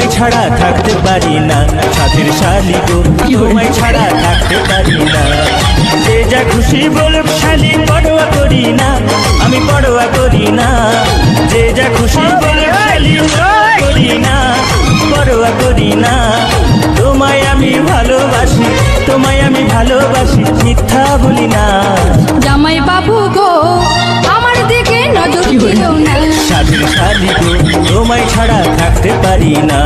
তোমায় ছাড়া থাকতে পারি না, সাথের শালি গো তোমায় ছাড়া থাকতে পারি না। যে যা খুশি বলুক শালি পরোয়া করি না, আমি পরোয়া করি না। যে যা খুশি বলুক শালি পরোয়া করি না, পরোয়া করি না। তোমায় আমি ভালোবাসি, তোমায় আমি ভালোবাসি, মিথ্যা বলি না। জামাই বাবু গো আমার দিকে নজর দিও না, সাথের শালি গো তোমায় ছাড়া থাকতে পারি না।